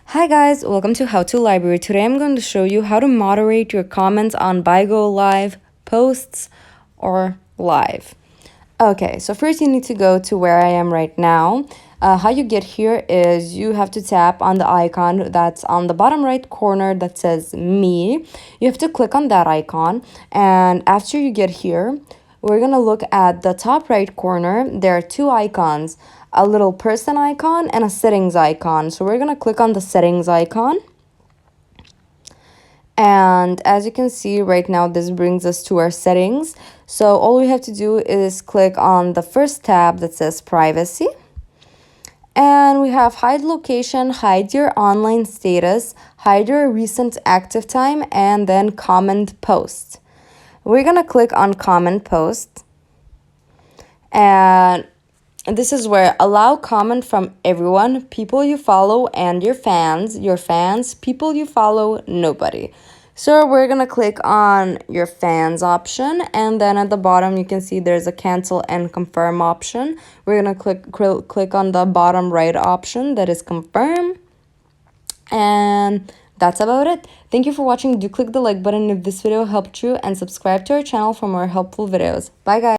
Hi guys, welcome to How to Library. Today I'm going to show you how to moderate your comments on Bigo Live posts or live. Okay, so first you need to go to where I am right now. How you get here is you have to tap on the icon that's on the bottom right corner that says me. You have to click on that icon, and after you get here, we're gonna look at the top right corner. There are two icons, a little person icon and a settings icon. So we're gonna click on the settings icon. And as you can see right now, this brings us to our settings. So all we have to do is click on the first tab that says privacy. And we have hide location, hide your online status, hide your recent active time, and then comment post. We're gonna click on comment post. And this is where allow comment from everyone, people you follow, and your fans, people you follow, nobody. So we're gonna click on your fans option, and then at the bottom you can see there's a cancel and confirm option. We're gonna click on the bottom right option that is confirm, and that's about it. Thank you for watching. Do click the like button if this video helped you, and subscribe to our channel for more helpful videos. Bye guys.